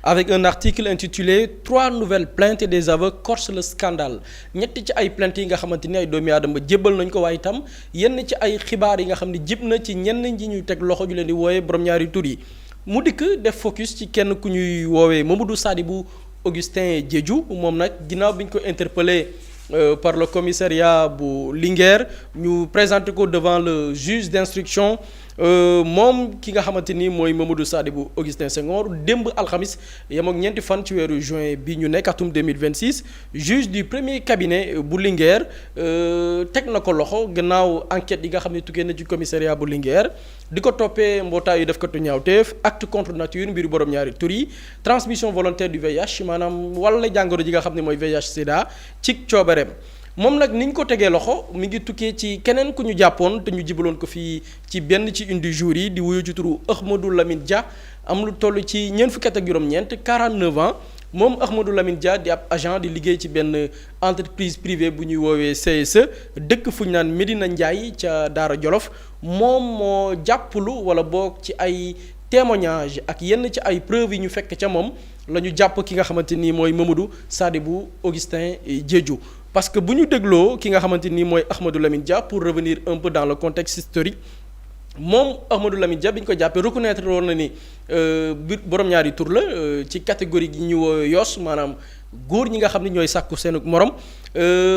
avec un article intitulé 3 nouvelles plaintes et des aveux corse le scandale ñetti ci ay plaintes yi nga xamante ni ay doomi aadama jébbal nañ ko waaye itam yenn ci ay xibaar yi nga xam ne jib na ci ñenn ñi ñuy teg loxo ñu leen di wooyee borom ñaari tur yi mu dikk def focus ci kenn ku ñuy woowee Mamadou Sadibou Augustin Diédhiou moom nag ginnaaw bi ñu ko interpellé par le commissariat bu Linguère ñu présenté ko devant le juge d'instruction moom ki nga xamante ni mooy Mamadou Sadibou Augustin Senghor démb alxamis yem ak ñeenti fan ci weeru juin bi ñu nekk atum 2026 juge du premier cabinet bu Linguère teg na ko loxo gannaaw enquête yi nga xam ne tukkee na ci commissariat bu Linguère di ko toppee mbootaayu def katu ñaawteef acte contre nature mbiru borom ñaari tur yi transmission volontaire du VIH maanaam wala jàngoro ji nga xam ne mooy VIH sida ci coobareem moom nag ni ñu ko tegee loxo mi ngi tukkee ci keneen ku ñu jàppoon te ñu jibaloon ko fii ci benn ci une du jour yi di wuyu ci turu Ahmadou Lamine Dia am lu toll ci ñeent fukki at ak juróom-ñeent 49 ans moom Ahmadou Lamine Dia di ab agent di liggéey ci benn entreprise privée bu ñuy woowee CSE dëkk fu ñu naan Medina Ndiaye ca Daara Jolof moom moo jàppalu wala boog ci ay témoignage ak yenn ci ay preuves yi ñu fekk ca moom la ñu jàpp ki nga xamante ni mooy Mamadou Sadibou Augustin Diédhiou parce que bu ñu dégloo ki nga xamante ni mooy Ahmadou Lamine Dia pour revenir un peu dans le contexte historique moom Ahmadou Lamine Dia bi ñu ko jàppee reconnaître woon na ni bi borom ñaari tur la ci catégorie gi ñu woo yoos maanaam góor ñi nga xam ne ñooy sàkku seen morom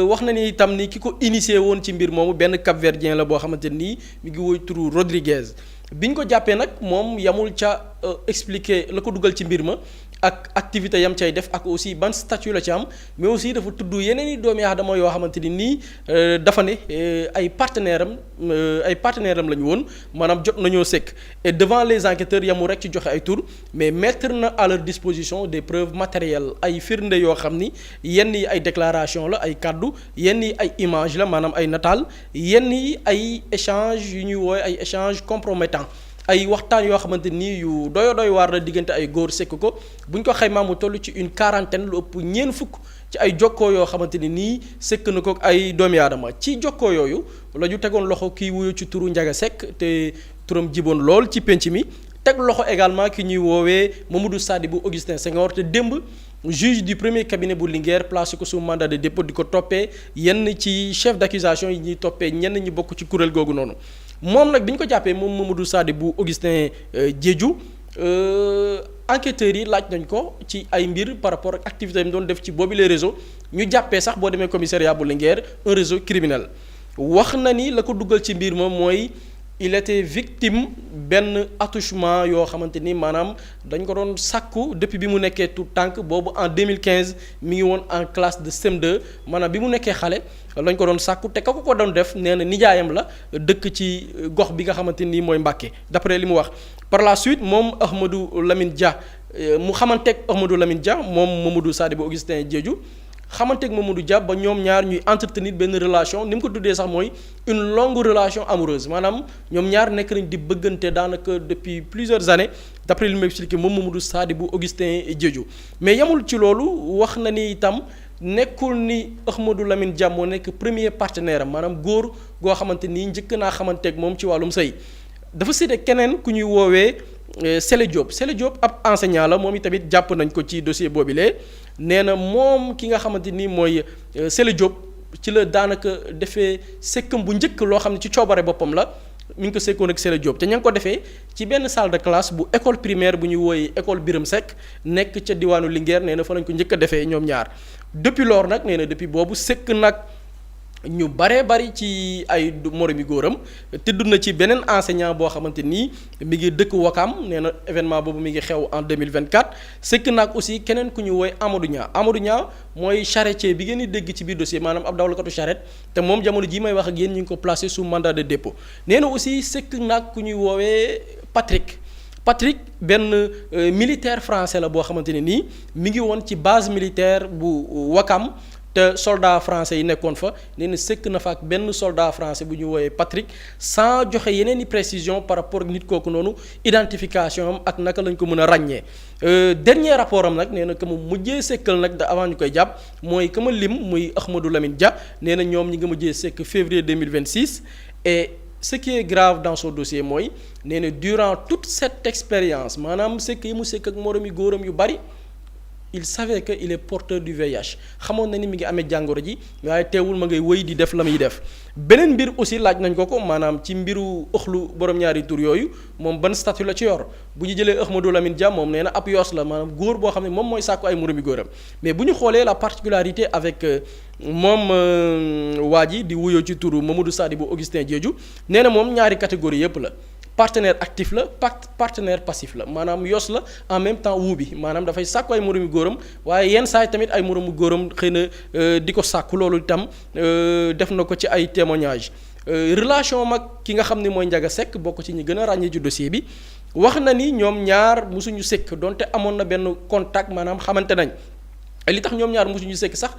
wax na ni itam ni ki ko initié woon ci mbir moomu benn Cap-Verdien la boo xamante nii mi ngi woy turu Rodriguez bi ñu ko jàppee nag moom yamul ca expliquer la ko dugal ci mbir ma ak activité yam cay def ak aussi ban statut la ci am mais aussi dafa tudd yeneen i doomi aadama yoo xamante ni nii dafa ne ay partenaire am la ñu woon maanaam jot nañoo sekk et devant les enquêteurs yamu rek ci joxe ay tur mais mettre na à leur disposition des preuves matérielles ay firnde yoo xam ni yenn yi ay déclaration la ay kàddu yenn yi ay image la maanaam ay nataal yenn yi ay échange yu ñuy woowe ay échange compromettant ay waxtaan yoo xamante ni yu doy waar la diggante ay góor sekk ko bu ñu ko xaymaa mu toll ci une quarantaine lu ëpp ñeent fukk ci ay jokkoo yoo xamante ni nii sekk na ko ay doomi aadama ci jokkoo yooyu la ñu tegoon loxo kii wuyu ci turu Njaga Sekk te turam jiboon lool ci penc mi teg loxo également ki ñuy woowee Mamadou Sadibou Augustin Senghor te démb juge du premier cabinet bu Linguère placé ko sous mandat de dépôt di ko toppee yenn ci chef d'accusation yi ñuy toppee ñenn ñi bokk ci kuréel googu noonu moom nag bi ñu ko jàppee moom Mamadou Sadibou Augustin Diédhiou enquêteurs yi laaj nañ ko ci ay mbir par rapport ak activité yi mu doon def ci boobu les réseaux ñu jàppee sax boo demee commissariat bu Linguère un réseau criminel wax na ni la ko duggal ci mbir moom mooy il était victime benn attouchement yoo xamante ni maanaam dañ ko doon sàkku depuis bi mu nekkee tout tànk boobu en 2015 mi ngi woon en classe de CM2 maanaam bi mu nekkee xale lañ ko doon sàkku te ka ko doon def nee na nijaayam la dëkk ci gox bi nga xamante ni mooy Mbàkke d'après li mu wax par la suite moom Ahmadou Lamine Dia mu xamanteeg Ahmadou Lamine Dia moom Mamadou Sadibou Augustin Diédhiou xamanteeg Mamadou Dia ba ñoom ñaar ñuy entretenir benn relation ni mu ko tuddee sax mooy une longue relation amoureuse maanaam ñoom ñaar nekk nañ di bëggante daanaka depuis plusieurs années d'après li mu expliqué moom Mamadou Sadibou Augustin Diédhiou mais yamul ci loolu wax na ni itam nekkul ni Ahmadou Lamine Dia moo nekk premier partenaire am maanaam góor goo xamante ni njëkk naa xamanteeg moom ci wàllum sëy dafa séddee keneen ku ñuy woowee Sele Diop ab enseignant la moom itamit jàpp nañ ko ci dossier boobilee nee na moom ki nga xamante ni mooy Sele Diop ci la daanaka defee sekkam bu njëkk loo xam ne ci coobare boppam la mi ngi ko sekkoon ak Sele Diop te ña ngi ko defee ci benn salle de classe bu école primaire bu ñuy wooyee école Birame Seck nekk ca diwaanu Linguère nee na fa lañ ko njëkk a defee ñoom ñaar depuis lors nag nee na depuis boobu sekk nag ñu baree bari ci ay moromi góoram tëdd na ci beneen enseignant boo xamante nii mi ngi dëkk Wakam nee na événement boobu mi ngi xew en 2024 sëkk naag aussi keneen ku ñu woy Amadou Niang mooy charretier bi ngeen di dégg ci biir dossier maanaam ab dawalkatu charrette te moom jamono jii may wax ak yéen ñu ngi ko placé sous mandat de dépôt nee na aussi sëkk naag ku ñuy woowee Patrick benn militaire français la boo xamante ne nii mi ngi woon ci base militaire bu Wakam te soldat français yi nekkoon fa nee na sëkk na fa ak benn soldat français bu ñu woowee Patrick sans joxe yeneen i précision par rapport ak nit kooku noonu identification am ak naka lañ ko mën a ràññee dernier rapport am nag nee na que mu mujjee sëkkal nag avant ñu koy jàpp mooy que ma lim muy Ahmadou Lamine Dia nee na ñoom ñi nga mujjee sëkk février 2026 et ce qui est grave dans son dossier mooy nee na durant toute cette expérience maanaam sëkk yi mu sëkk ak moromi góoram yu bari il savait que il est porteur du VIH xamoon na ni mi ngi amee jàngoro ji waaye teewul ma ngay wëy di def la muy def beneen mbir aussi laaj nañ ko maanaam ci mbiru ëxlu borom ñaari tur yooyu moom ban statut la ci yor bu ñu jëlee Ahmadou Lamine Dia moom nee na ab yoos la maanaam góor boo xam ne moom mooy sàkku ay moromi góoram mais bu ñu xoolee la particularité avec moom waa ji di wuyoo ci turu Mamadou Sadibou Augustin Diédhiou nee na moom ñaari catégorie yépp la partenaire actif la partenaire passif la maanaam yos la en même temps wuu bi maanaam dafay sàkku ay moromi góoram waaye yenn saa yi tamit ay moromu góoram xëy na di ko sàkku loolu itam def na ko ci ay témoignages relation mag ki nga xam ne mooy Ndiaga Seck bokk ci ñi gën a ràññee ci dossier bi wax na ni ñoom ñaar mosuñu sekk donte amoon na benn contact maanaam xamante nañ li tax ñoom ñaar mosuñu sekk sax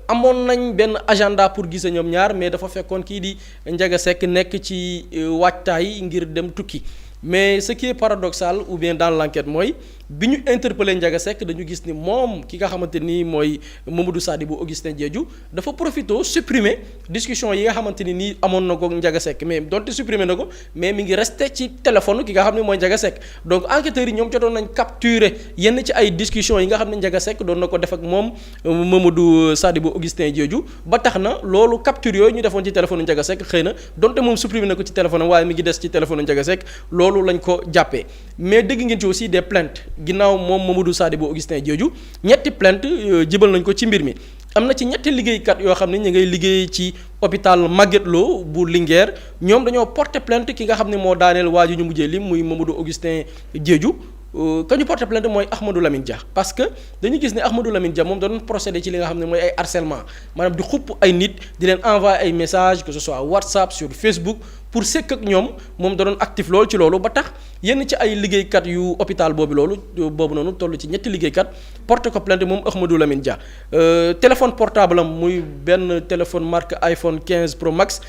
amoon nañ benn agenda pour gise ñoom ñaar mais dafa fekkoon kii di Ndiaga Seck nekk ci waajtaay ngir dem tukki mais ce qui est paradoxal ou bien dans l'enquête mooy bi ñu interpellé Ndiaga Seck dañu gis ni moom ki nga xamante ni mooy Mamadou Sadibou Augustin Diédhiou dafa profité supprimer discussion yi nga xamante ni nii amoon na ko Ndiaga Seck mais donte supprimer na ko mais mi ngi resté ci téléphone ki nga xam ne mooy Ndiaga Seck donc enquêteurs yi ñoom jotoon nañ capturer yenn ci ay discussion yi nga xam ne Ndiaga Seck doon na ko def ak moom Mamadou Sadibou Augustin Diédhiou ba tax na loolu capture yooyu ñu defoon ci téléphone Ndiaga Seck xëy na donte moom supprimer na ko ci téléphone waaye mi ngi des ci téléphone Ndiaga Seck loolu lañ ko jàppee mais dégg ngeen ci aussi des plaintes ginnaaw moom Mamadou Sadibou Augustin Diédhiou ñetti plainte jibal nañ ko ci mbir mi am na ci ñetti liggéeykat yoo xam ne ñu ngay liggéey ci hôpital Magatte Lô bu Linguère ñoom dañoo porter plainte ki nga xam ne moo daaneel waa ji ñu mujjee lim muy Mamadou Augustin Diédhiou ka ñu porter plainte mooy Ahmadou Lamine Dia parce que dañu gis ne Ahmadou Lamine Dia moom da doon procéder ci li nga xam ne mooy ay harcèlement maanaam di xupp ay nit di leen envoyer ay messages que ce soit WhatsApp sur Facebook pour sekk ak ñoom moom da doon actif loolu ci loolu ba tax yenn ci ay liggéeykat yu hôpital boobu noonu toll ci ñetti liggéeykat porté ko plainte moom Ahmadou Lamine Dia téléphone portable am muy benn téléphone marque iPhone 15 Pro Max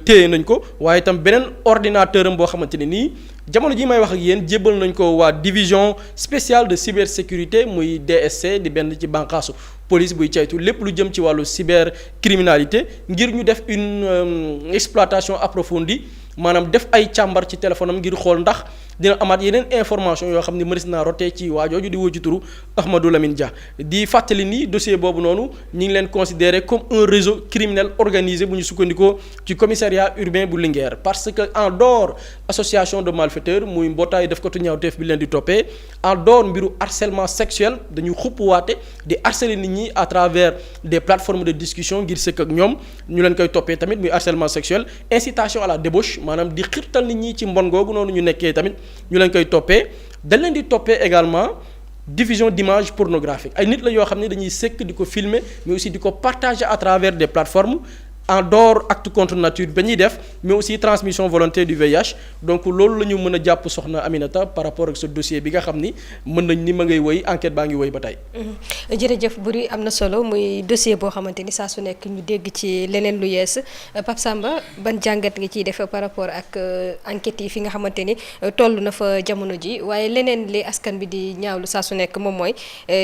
téye nañ ko waaye itam beneen ordinateur am boo xamante ne nii jamono ji may wax ak yéen jébbal nañ ko waa division spéciale de cybersécurité muy DSC di benn ci bànqaasu police buy caytu lépp lu jëm ci wàllu cybercriminalité ngir ñu def une exploitation approfondie maanaam def ay càmbar ci téléphone am ngir xool ndax dina amaat yeneen information yoo xam ne mënees naa rotee ci waajooju di woo ci turu Ahmadou Lamine Dia di fàttali ni dossier boobu noonu ñu ngi leen considéré comme un réseau criminel organisé bu ñu sukkandikoo ci commissariat urbain bu Linguère parce que en dehors association de malfaiteurs muy mbootaay def ko tu ñaawteef bi leen di toppee en dehors mbiru harcèlement sexuel dañu xuppuwaate di harceler nit ñi à travers des plateformes de discussion ngir sëkk ak ñoom ñu leen koy toppee tamit muy harcèlement sexuel incitation à la débauche maanaam di xirtal nit ñi ci mbon googu noonu ñu nekkee tamit ñu leen koy toppee dañ leen di toppee également diffusion d'images pornographiques ay nit la yoo xam ne dañuy sëkk di ko filmer mais aussi di ko partager à travers des plateformes en dehors acte contre nature ba ñuy def mais aussi transmission volontaire du VIH donc loolu la ñu mën a jàpp soxna Aminata par rapport ak ce dossier bi nga xam ni mën nañ ni ma ngay woy enquête baa ngi woy ba tey. jërëjëf Boury am na solo muy dossier boo xamante ni saa su nekk ñu dégg ci leneen lu yees Pape Samba ban jàngat nga ciy def par rapport ak enquête yi fi nga xamante ni toll na fa jamono ji waaye leneen li askan bi di ñaawlu saa su nekk moom mooy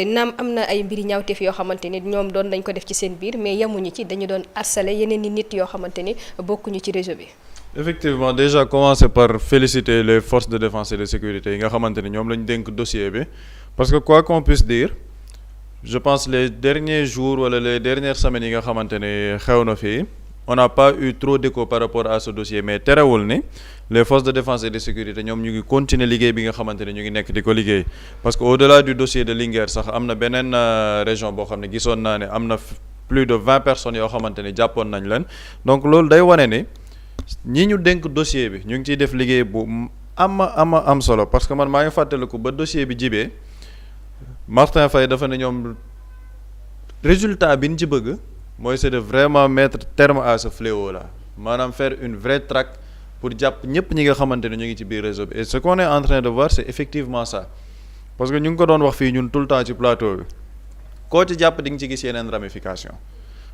naam am na ay mbiri ñaawteef yoo xamante ni ñoom doon dañ ko def ci seen biir mais yemuñu ci dañu doon harceler ni nit yoo xamante ni bokkuñu ci réseau bi. Effectivement déjà commencer par féliciter les forces de défense et de sécurité yi nga xamante ni ñoom lañ dénk dossier bi parce que quoi qu'on puisse dire je pense les derniers jours wala les dernières semaines yi nga xamante ni xew na fii on n'a pas eu trop d'écho par rapport à ce dossier mais terewul ni les forces de défense et de sécurité ñoom ñu ngi continuer liggéey bi nga xamante ne ñu ngi nekk di ko liggéey parce que au-delà du dossier de Linguère sax am na beneen région boo xam ne gisoon naa ne am na plus de 20 personnes yoo xamante ni jàppoon nañ leen donc loolu day wane ni ñi ñu dénk dossier bi ñu ngi ciy def liggéey bu am solo parce que man maa ngi fàttaliku ba dossier bi jibee Martin Faye dafa ne ñoom résultat bi ñu ci bëgg mooy c'est de vraiment mettre terme à ce fléau là maanaam faire une vraie traque pour jàpp ñëpp ñi nga xamante ne ñu ngi ci biir réseau bi et ce qu'on est en train de voir c'est effectivement ça parce que ñu ngi ko doon wax fii ñun tout le temps ci plateau bi koo ci jàpp di nga ci gis yeneen ramification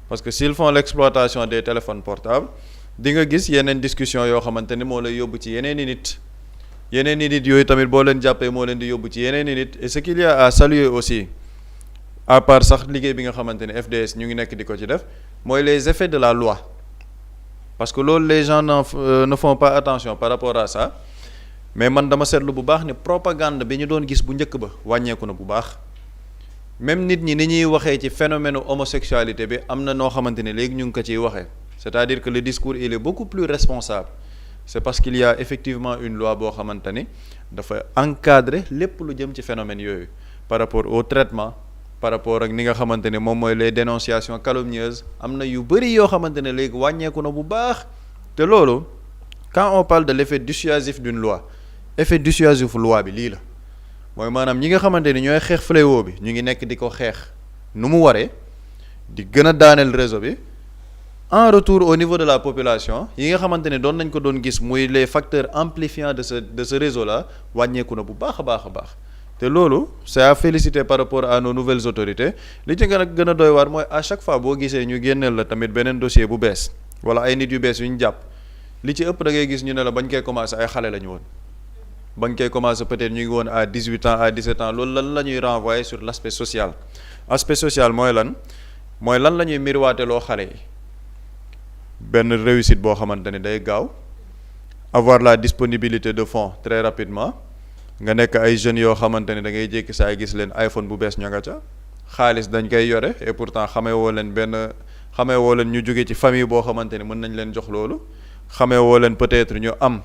parce que s'ils font l'exploitation des téléphones portables di nga gis yeneen discussion yoo xamante ni moo lay yóbbu ci yeneen i nit yooyu tamit boo leen jàppee moo leen di yóbbu ci yeneen i nit et ce qu'il y a à saluer aussi à part sax liggéey bi nga xamante ni FDS ñu ngi nekk di ko ci def mooy les effets de la loi parce que loolu les gens ne font pas attention par rapport à ça mais man dama seetlu bu baax ni propagande bi ñu doon gis bu njëkk ba wàññeeku na bu baax même nit ñi ni ñuy waxee ci phénomène homosexualité bi am na noo xamante ne léegi ñu ngi ko ciy waxee c'est-à-dire que le discours il est beaucoup plus responsable c'est parce qu'il y a effectivement une loi boo xamante ni dafa encadrer lépp lu jëm ci phénomène yooyu par rapport au traitement par rapport ak ni nga xamante ne moom mooy les dénonciations calomnieuses am na yu bëri yoo xamante ne léegi wàññeeku na bu baax te loolu quand on parle de l'effet dissuasif d'une loi effet dissuasif loi bi lii la mooy maanaam ñi nga xamante ni ñooy xeex fléau bi ñu ngi nekk di ko xeex nu mu waree di gën a daaneel réseau bi en retour au niveau de la population yi nga xamante ne doon nañ ko doon gis muy les facteurs amplifiants de ce réseau là wàññeeku na bu baax a baax a baax te loolu c'est à féliciter par rapport à nos nouvelles autorités li ci gën a doy waar mooy à chaque fois boo gisee ñu génneel la tamit beneen dossier bu bees wala ay nit yu bees yu ñu jàpp li ci ëpp da ngay gis ñu ne la bañ koy commencé ay xale la ñu woon bañ koy commencé peut-être ñu ngi woon à 18 ans à 17 ans loolu lan la ñuy renvoyer sur l'aspect social aspect social mooy lan la ñuy miroiteloo xale yi benn réussite boo xamante ne day gaaw avoir la disponibilité de fonds très rapidement nga nekk ay jeunes yoo xamante ne da ngay jékki saa gis leen iPhone bu bees ña nga ca xaalis dañ koy yore et pourtant xamee woo leen ñu jóge ci famille boo xamante ne mën nañ leen jox loolu xamee woo leen peut-être ñu am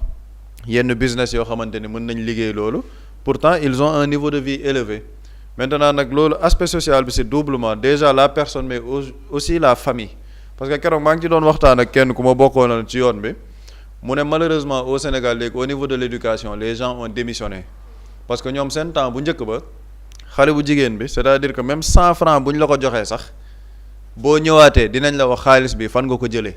yenn business yoo xamante ne mën nañ liggéey loolu pourtant ils ont un niveau de vie élevé maintenant nag loolu aspect social bi c'est doublement déjà la personne mais aussi la famille parce que keroog maa ngi ci doon waxtaan ak kenn ku ma bokkoon ci yoon bi mu ne malheureusement au Sénégal léegi au niveau de l'éducation les gens ont démissionné parce que ñoom seen temps bu njëkk ba xale bu jigéen bi c'est-à-dire que même 100 francs bu ñu la ko joxee sax boo ñëwaatee dinañ la wax xaalis bi fan nga ko jëlee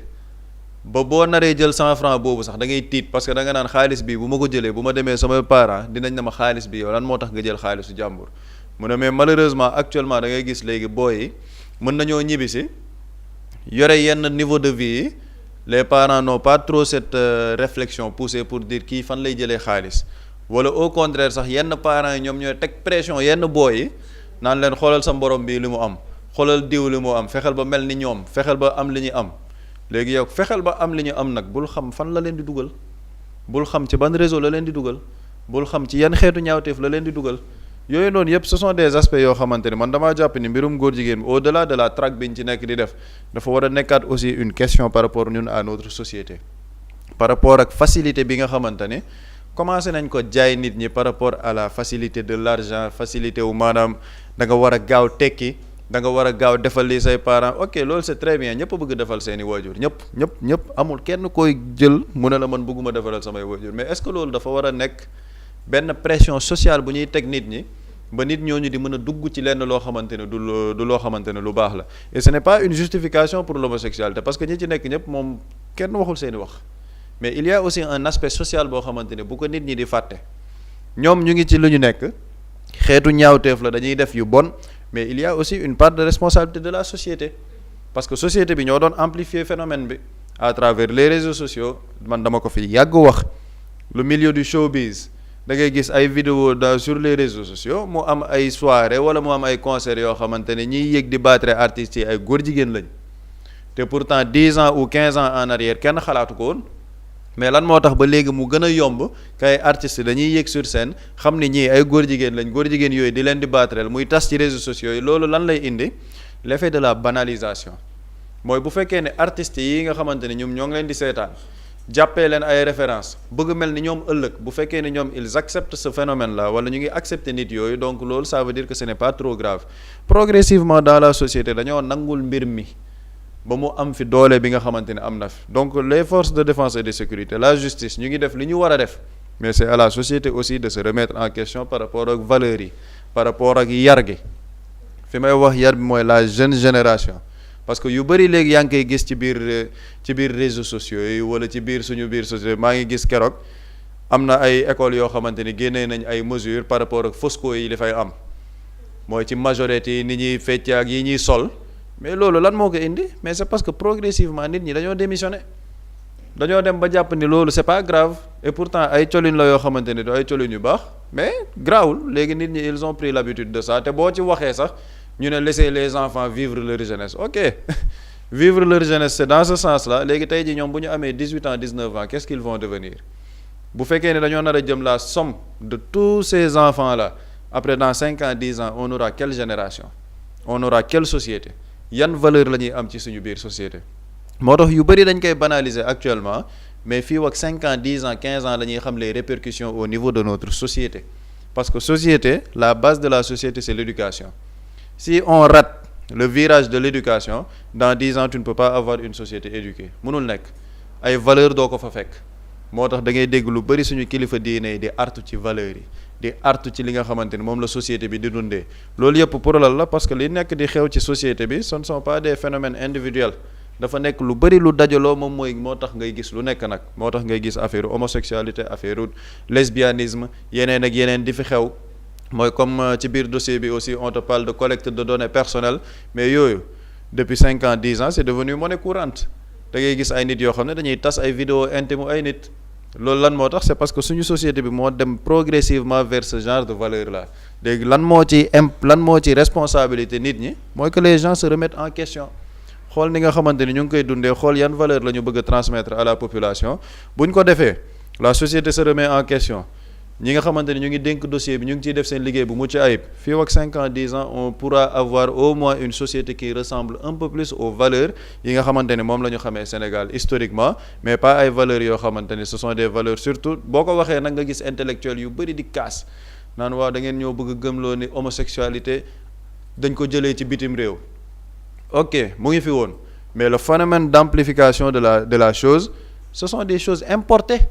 ba boo naree jël 100 francs boobu sax da ngay tiit parce que da nga naan xaalis bi bu ma ko jëlee bu ma demee samay parents dinañ ne ma xaalis bi yow lan moo tax nga jël xaalisu jàmbur mu ne mais malheureusement actuellement da ngay gis léegi booy yi mën nañoo ñibbisi yore yenn niveau de vie yi les parents n'ont pas trop cette réflexion poussée pour dire kii fan lay jëlee xaalis wala au contraire sax yenn parents yi ñoom ñooy teg pression yenn booy yi naan leen xoolal sa mborom bi li mu am xoolal diw li mu am fexeel ba mel ni ñoom fexeel ba am li ñu am léegi yow fexeel ba am li ñu am nag bul xam fan la leen di dugal bul xam ci ban réseau la leen di dugal bul xam ci yan xeetu ñaawteef la leen di dugal yooyu noonu yëpp ce sont des aspects yoo xamante ni man damaa jàpp ni mbirum góor jigéen bi au-delà de la traque bi ñu ci nekk di def dafa war a nekkaat aussi une question par rapport ñun à notre société par rapport ak facilité bi nga xamante ne commencé nañ ko jaay nit ñi par rapport à la facilité de l'argent facilité wu maanaam da nga war a gaaw tekki da nga war a gaaw defal li say parents ok loolu c'est très bien ñëpp bëgg defal seeni waajur ñëpp amul kenn koy jël mu ne la man bëgguma defalal samay waajur mais est-ce que loolu dafa war a nekk benn pression sociale bu ñuy teg nit ñi ba nit ñooñu di mën a dugg ci lenn loo xamante ne du loo xamante ne lu baax la et ce n'est pas une justification pour l'homosexualité parce que ñi ci nekk ñëpp moom kenn waxul seeni wax mais il y a aussi un aspect social boo xamante ne bu ko nit ñi di fàtte ñoom ñu ngi ci lu ñu nekk xeetu ñaawteef la dañuy def yu bon mais il y a aussi une part de responsabilité de la société parce que société bi ñoo doon amplifier phénomène bi à travers les réseaux sociaux man dama ko fi yàgg wax le milieu du showbiz da ngay gis ay vidéo sur les réseaux sociaux mu am ay soirée wala mu am ay concerts yoo xamante ne ñiy yëg di battre artistes yi ay góor jigéen lañ te pourtant 10 ans ou 15 ans en arrière kenn xalaatu ko woon mais lan moo tax ba léegi mu gën a yomb kay artistes dañuy yëg sur scène xam ni ñii ay góor jigéen lañ góor jigéen yooyu di leen di battreel muy tas ci réseaux sociaux yi loolu lan lay indi l'effet de la banalisation mooy bu fekkee ne artistes yi nga xamante ne ñoom ñoo ngi leen di seetaan jàppee leen ay références bëgg mel ni ñoom ëllëg bu fekkee ne ñoom ils acceptent ce phénomène là wala ñu ngi accepter nit yooyu donc loolu ça veut dire que ce n'est pas trop grave progressivement dans la société dañoo nangul mbir mi ba mu am fi doole bi nga xamante ne am na fi donc les forces de défense et de sécurité la justice ñu ngi def li ñu war a def mais c'est à la société aussi de se remettre en question par rapport ak valeurs yi par rapport ak yar gi fi may wax yar bi mooy la jeune génération parce que yu bëri léegi yaa ngi koy gis ci biir réseaux sociaux yi wala ci biir suñu biir société maa ngi gis keroog am na ay écoles yoo xamante ni génnee nañ ay mesures par rapport ak fosco yi li fay am mooy ci majorité yi ni ñuy fecc ak yi ñuy sol mais loolu lan moo ko indi mais c'est parce que progressivement nit ñi dañoo démissionné dañoo dem ba jàpp ni loolu c'est pas grave et pourtant ay colin la yoo xamante ni du ay colin yu baax mais grawul léegi nit ñi ils ont pris l'habitude de ça te boo ci waxee sax ñu ne laisser les enfants vivre leur jeunesse ok vivre leur jeunesse c'est dans ce sens-là léegi tey ji ñoom bu ñu amee 18 ans 19 ans qu'est-ce qu'ils vont devenir bu fekkee ne dañoo nar a jëm la somme de tous ces enfants-là après dans 5 ans 10 ans on aura quelle génération on aura quelle société yan valeur la ñuy am ci suñu biir société moo tax yu bëri dañ koy banaliser actuellement mais fii ak 5 ans 10 ans 15 ans la ñuy xam les répercussions au niveau de notre société parce que société la base de la société c'est l'éducation si on rate le virage de l'éducation dans 10 ans tu ne peux pas avoir une société éduquée mënul nekk ay valeur doo ko fa fekk moo tax da ngay dégg lu bëri suñu kilifa diine yi di artu ci valeurs yi di artu ci li nga xamante ni moom la société bi di dundee loolu yëpp pour lan la parce que li nekk di xew ci société bi ce ne sont pas des phénomènes individuels dafa nekk lu bëri lu dajaloo moom mooy moo tax ngay gis lu nekk nag moo tax ngay gis affaire homosexualité affaire lesbianisme yeneen ak yeneen di fi xew mooy comme ci biir dossier bi aussi on te parle de collecte de données personnelles mais yooyu depuis 5 ans 10 ans c'est devenu monnaie courante da ngay gis ay nit yoo xam ne dañuy tas ay vidéo intime ay nit loolu lan moo tax c'est parce que suñu société bi moo dem progressivement vers ce genre de valeur là léegi lan moo ci responsabilité nit ñi mooy que les gens se remettent en question xool ni nga xamante ni ñu ngi koy dundee xool yan valeur la ñu bëgg a transmettre à la population bu ñu ko defee la société se remet en question ñi nga xamante ni ñu ngi dénk dossier bi ñu ngi ciy def seen liggéey bu mucc ayib fii ak 5 ans 10 ans on pourra avoir au moins une société qui ressemble un peu plus aux valeurs yi nga xamante ni moom la ñu xamee Sénégal historiquement mais pas ay valeurs yoo xamante ni ce sont des valeurs surtout boo ko waxee nag nga gis intellectuels yu bëri di kaas naan waaw da ngeen ñoo bëgg a gëmloo ni homosexualité dañ ko jëlee ci bitim réew ok mu ngi fi woon mais le phénomène d'amplification de la chose ce sont des choses importées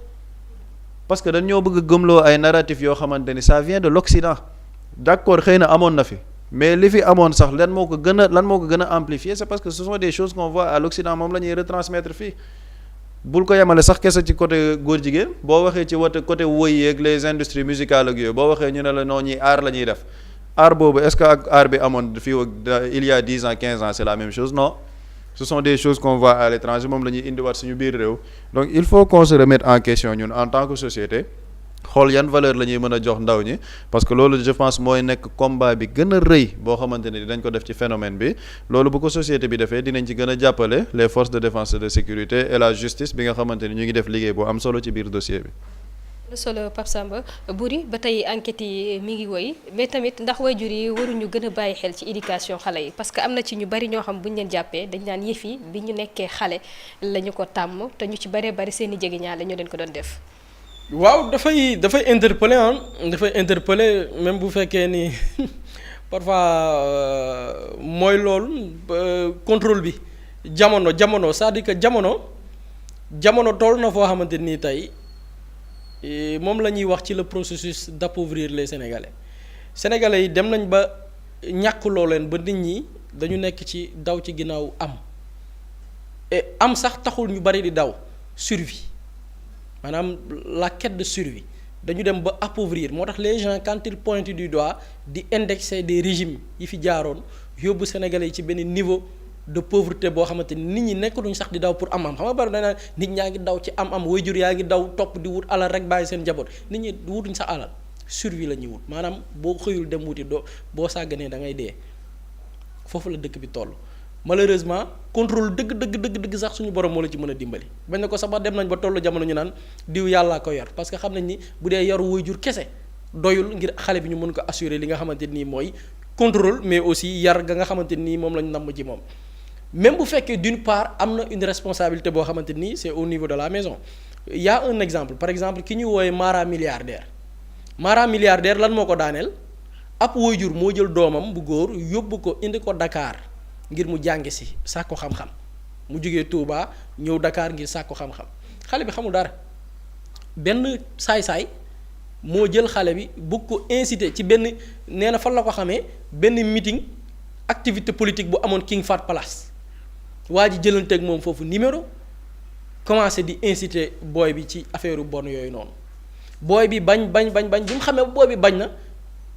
parce que dañoo bëgg a gëmloo ay narratifs yoo xamante ni ça vient de l'Occident d'accord xëy na amoon na fi mais li fi amoon sax lan moo ko gën a amplifier c'est parce que ce sont des choses qu'on voit à l'Occident moom la ñuy retransmettre fii bul ko yemale sax kese ci côté góor jigéen boo waxee ci côté woy yeeg les industries musicales ak yooyu boo waxee ñu ne la non ñi art la ñuy def art boobu est-ce que ak art bi amoon fii il y a 10 ans 15 ans c'est la même chose non ce sont des choses qu'on voit à l'étranger moom la ñuy indiwaat suñu biir réew donc il faut qu'on se remette en question ñun en tant que société xool yan valeur la ñuy mën a jox ndaw ñi parce que loolu je pense mooy nekk combat bi gën a rëy boo xamante ni dañ ko def ci phénomène bi loolu bu ko société bi defee dinañ ci gën a jàppale les forces de défense et de sécurité et la justice bi nga xamante ni ñu ngi def liggéey bu am solo ci biir dossier bi. solo Pape Samba Boury ba tey enquête yi mi ngi woy mais tamit ndax waajur yi waruñu gën a bàyyi xel ci éducation xale yi parce que am na ci ñu bari ñoo xam bu ñu leen jàppee dañ naan yëf yi bi ñu nekkee xale la ñu ko tàmm te ñu ci baree bari seen i jegeñaale ñoo leen ko doon def. waaw dafay interpeller même bu fekkee ni parfois mooy loolu contrôle bi jamono c'est-à-dire que jamono toll na foo xamante nii tey. moom la ñuy wax ci le processus d'appauvrir les sénégalais yi dem nañ ba ñàkkloo leen ba nit ñi dañu nekk ci daw ci ginnaaw et am sax taxul ñu bari di daw survie maanaam la quête de survie dañu dem ba appauvrir moo tax les gens quand ils pointent du doigt di indexer des régimes yi fi jaaroon yóbbu sénégalais yi ci benn niveau de pauvreté boo xamante ni nit ñi nekkatuñ sax di daw pour am-am xam nga bari na nit ñaa ngi daw ci am-am waajur yaa ngi daw topp di wut alal rek bàyyi seen njaboot nit ñi wutuñ sax alal survie la ñuy wut maanaam boo xëyul dem wuti boo sàgganee da ngay dee foofu la dëkk bi toll. malheureusement contrôle dëgg sax suñu borom moo la ci mën a dimbali bañ na ko sax ba dem nañ ba tollu jamono ñu naan diw yàllaa ko yor parce que xam nañ ni bu dee yaru waajur kese doyul ngir xale bi ñu mën ko assurer li nga xamante nii mooy contrôle mais aussi yar ga nga xamante nii moom lañ namm ci moom. même bu fekkee d'une part am na une responsabilité boo xamante ni c'est au niveau de la maison il y a un exemple par exemple ki ñuy woowe Mara milliardaire lan moo ko daaneel ab waajur moo jël doomam bu góor yóbbu ko indi ko Dakar ngir mu jànge si sàkku xam-xam mu jógee Touba ñëw Dakar ngir sàkku xam-xam xale bi xamul dara benn saay-saay moo jël xale bi bëgg ko inciter ci benn nee na fan la ko xamee benn meeting activité politique bu amoon King Fahd Palace waa ji jëlanteeg moom foofu numéro commencé di inciter booy bi ci affaire bon yooyu noonu booy bi bañ bi mu xamee booy bi bañ na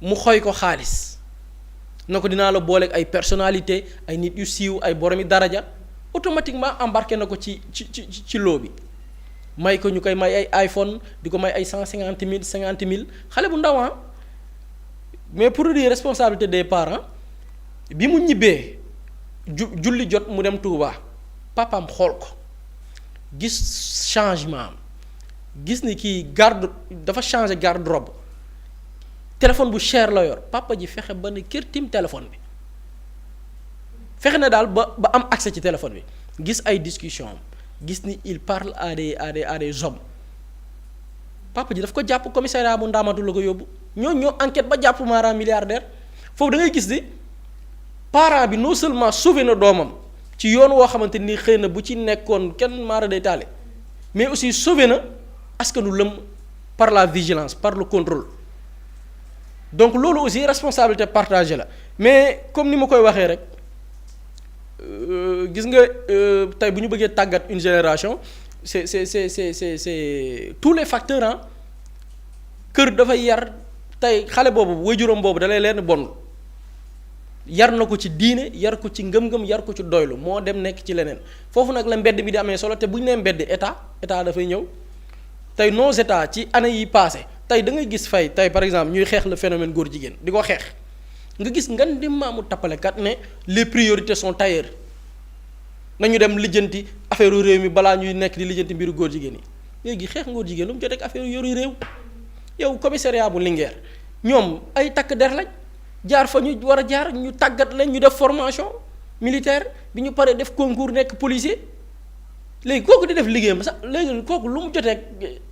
mu xoy ko xaalis na ko dinaa la booleeg ay personnalité ay nit yu siiw ay boromi daraja automatiquement embarqué na ko ci loo bi may ko ñu koy may ay iPhone di ko may ay 150 000 50 000 xale bu ndaw mais pour dire responsabilité des parents bi mu ñibbee julli jot mu dem Touba papaam xool ko gis changement am gis ni kii dafa changer garde-robe téléphone bu cher la yor papa ji fexe ba ne kër tim téléphone bi fexe na daal ba am accès ci téléphone bi gis ay discussion gis ni il parle à des hommes papa ji daf ko jàpp commissariat bu Ndaamatu la ko yóbbu ñoo enquête ba jàpp maanaam milliardaire foofu da ngay gis ni parent bi non seulement sauvé na doomam ci yoon woo xamante ni xëy na bu ci nekkoon kenn maara day taale mais aussi sauvé na askanu lëm par la vigilance par le contrôle donc loolu aussi responsabilité partagée la mais comme ni ma koy waxee rek gis nga tey bu ñu bëggee tàggat une génération c'est tous les facteurs ah kër dafay yar tey xale boobu waajuram boobu da lay leen bon yar na ko ci diine yar ko ci ngëm-ngëm yar ko ci doylu moo dem nekk ci leneen foofu nag la mbedd bi di amee solo te bu ñu nee mbedd état dafay ñëw tey nos états ci année yi passé tey da ngay gis fay tey par exemple ñuy xeex le phénomène góor jigéen di ko xeex nga gis ngan di maamu tappalekat ne les priorités sont ailleurs nañu dem lijjanti affaire réew mi balaa ñuy nekk di lijjanti mbiru góor jigéen yi léegi xeex góor jigéen lu mu jotee ak affaire yoru réew yow commissariat bu Linguère ñoom ay takk der lañ jaar fa ñu war a jaar ñu tàggat leen ñu def formation militaire bi ñu paree def concours nekk policier léegi kooku di def liggéeyam sax léegi kooku lu mu jotee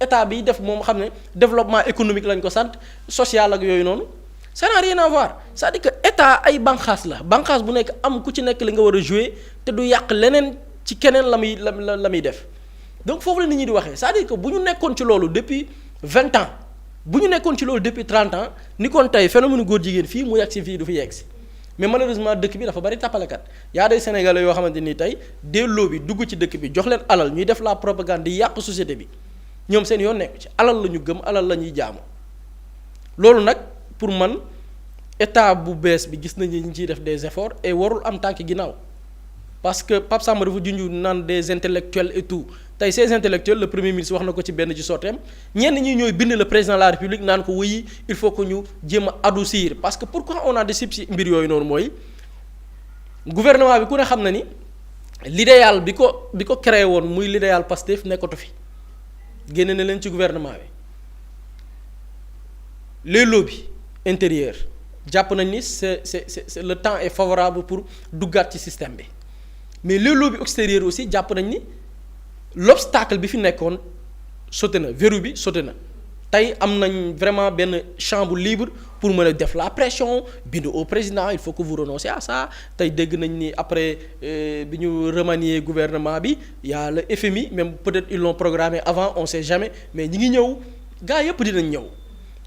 état bi def moom xam ne développement économique lañ ko sant social ak yooyu noonu ça n'a rien à voir c'est-à-dire que état ay banqaas la banqaas bu nekk am ku ci nekk li nga war a jouer te du yàq leneen ci keneen la muy def donc foofu la nit ñi di waxee c'est-à-dire que bu ñu nekkoon ci loolu depuis 20 ans bu ñu nekkoon ci loolu depuis 30 ans ni kon tey phénomène góor jigéen fii mu yegg si fii du fi yegg si mais malheureusement dëkk bi dafa bari tappalekat y a des sénégalais yoo xamante ni tey delloo bi dugg ci dëkk bi jox leen alal ñuy def la propagande di yàq société bi ñoom seen yoon nekk ci alal la ñu gëm alal la ñuy jaamu loolu nag pour man état bu bees bi gis nañu ñu ciy def des efforts et warul am tànk ginnaaw parce que Pape Samba dafa junj naan des intellectuels et tout tey ces intellectuels le premier ministre wax na ko ci benn ci sotteem ñenn ñi ñooy bind le président de la république naan ko wuyi il faut que ñu jéem a adoucir parce que pourquoi on a des ci mbir yooyu noonu mooy gouvernement bi ku ne xam na ni l'idéal bi ko créé woon muy l'idéal Pastef nekkatu fi génne na leen ci gouvernement bi les lobbies intérieurs jàpp nañ ni c'est le temps est favorable pour duggaat ci système bi mais les lobbies extérieurs aussi jàpp nañ ni l'obstacle bi fi nekkoon sauté na verrou bi sauté na tey am nañ vraiment benn champ bu libre pour mën a def la pression bindu au président il faut que vous renoncez à ça tey dégg nañ ni après bi ñu remanier gouvernement bi y a le FMI même peut-être ils l'ont programmé avant on sait jamais mais ñi ngi ñëw gars yëpp dinañ ñëw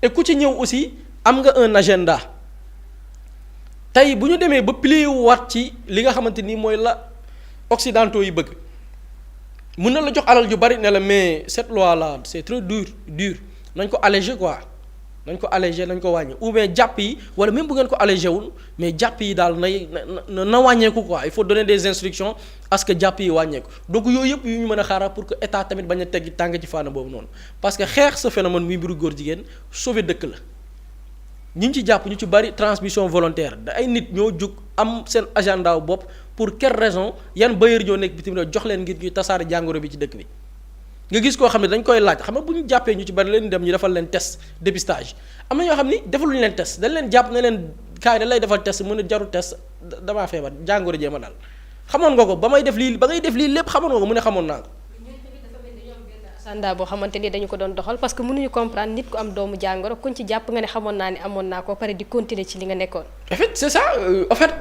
et ku ci ñëw aussi am nga un agenda tey bu ñu demee ba plié waat ci li nga xamante ni mooy la occidentaux yi bëgg mën na la jox alal ju bari ne la mais cette loi là c'est très dur nañ ko alléger quoi nañ ko alléger nañ ko wàññi ou bien jàpp yi wala même bu ngeen ko allégé wul mais jàpp yi daal na wàññeeku quoi il faut donner des instructions à ce que jàpp yi wàññeeku donc yooyu yëpp yu ñu mën a xaaral pour que état tamit bañ a teggi tàng ci fànn boobu noonu parce que xeex sa phénomène muy mbiru góor jigéen sauver dëkk la ñi ñu ci jàpp ñu ci bari transmission volontaire da ay nit ñoo jug am seen agenda wu bopp pour quelle raison yan bailleur ñoo nekk bitim réew jox leen ngir ñuy tasaare jàngoro bi ci dëkk bi nga gis koo xam ne dañ koy laaj xam nga bu ñu jàppee ñu ci bari leen dem ñu defal leen test dépistage am na ñoo xam ni defaluñu leen test dañ leen jàpp ne leen kaay da lay defal test mu ne jarul test damaa feebar jàngoro jéema daal xamoon nga ko ba ngay def lii lépp xamoon nga ko mu ne xamoon naa ko. agenda boo xamante ni dañu ko doon doxal parce que mënuñu comprendre nit ku am doomu jàngoro kuñ ci jàpp nga ne xamoon naa ni amoon naa ko pare di continuer ci li nga nekkoon. en fait c'est ça en fait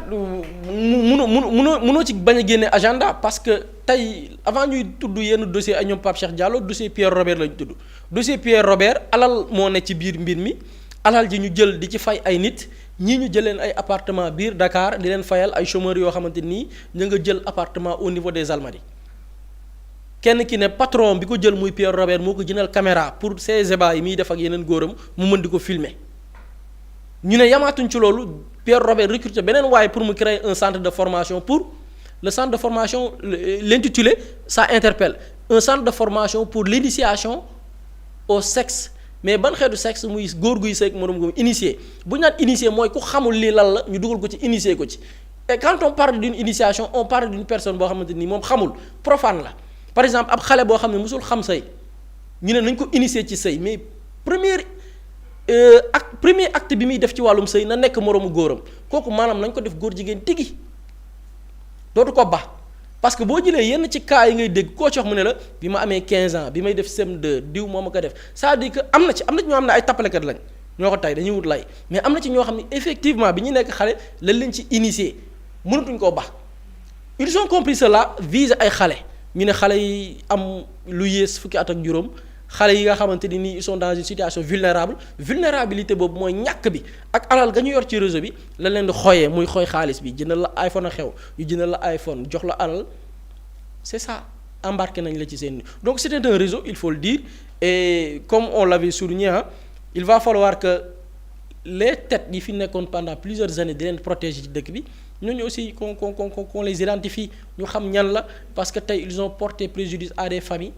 munoo ci bañ a génne agenda parce que tey avant ñuy tudd yenn dossier ay ñoom Pape Cheikh Diallo dossier Pierre Robert lañu tudd dossier Pierre Robert alal moo ne ci biir mbir mi alal ji ñu jël di ci fay ay nit ñii ñu jël leen ay appartement biir Dakar di leen fayal ay chômeurs yoo xamante nii ñu nga jël appartement au niveau des Almadies kenn ki ne patron bi ko jël muy Pierre Robert moo ko jëndal caméra pour ses ébats yi muy def ak yeneen góoram mu mën di ko filmer ñu ne yamaatuñ ci loolu Pierre Robert recruté beneen waaye pour mu créer un centre de formation pour le centre de formation l'intitulé ça interpelle un centre de formation pour l'initiation au sexe mais ban xeetu sexe muy góor guy seeg moroom góor initié bu ñu naan initié mooy ku xamul lii lan la ñu dugal ko ci initié ko ci et quand on parle d'une initiation on parle d'une personne boo xamante ni moom xamul profane la. par exemple ab xale boo xam ne musul xam sëy ñu ne nañ ko initier ci sëy mais premier acte bi muy def ci wàllum sëy na nekk moroomu góoram kooku maanaam nañ ko def góor jigéen tigi dootu ko ba parce que boo jëlee yenn ci cas yi ngay dégg koo ci wax mu ne la bi ma amee 15 ans bi may def CM2 diw moo ma ko def c'est-à-dire que am na ci ñoo xam ne ay tappalekat lañ ñoo ko tey dañuy wut lay mais am na ci ñoo xam ne effectivement bi ñu nekk xale lañ leen ci initier mënatuñ koo ba ils ont compris cela vise ay xale ñu ne xale yi am lu yées fukki at ak juróom xale yi nga xamante ni nii ils sont dans une situation vulnérabilité boobu mooy ñàkk bi ak alal ga ñu yor ci réseau bi la leen di xooyee muy xooy xaalis bi jëndal la iPhone a xew yu jëndal la iPhone jox la alal c'est ça embarqué nañ la ci seen donc c'était un réseau il faut le dire et comme on l'avait souligné il va falloir que les têtes yi fi nekkoon pendant plusieurs années di leen protéger ci dëkk bi ñooñu aussi qu'on les identifie ñu xam ñan la parce que tey ils ont porté préjudice à des familles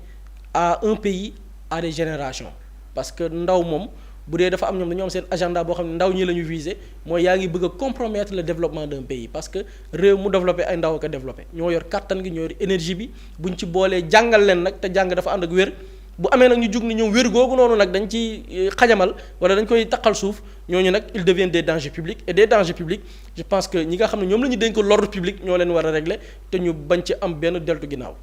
à un pays à des générations parce que ndaw moom bu dee dafa am ñoom dañoo am seen agenda boo xam ne ndaw ñi la ñu viser mooy yaa ngi bëgg a compromettre le développement d'un pays parce que réew mu développé ay ndaw ko développé ñoo yor kàttan gi ñoo yor énergie bi buñ ci boolee jàngal leen nag te jàng dafa ànd ak wér bu amee nag ñu jug ni ñoom wér googu noonu nag dañ ci xajamal wala dañ koy taqal suuf ñooñu nag ils deviennent des dangers publics et des dangers publics je pense que ñi nga xam ne ñoom la ñu dénk l'ordre public ñoo leen war a régler te ñu bañ ci am benn deltu ginnaaw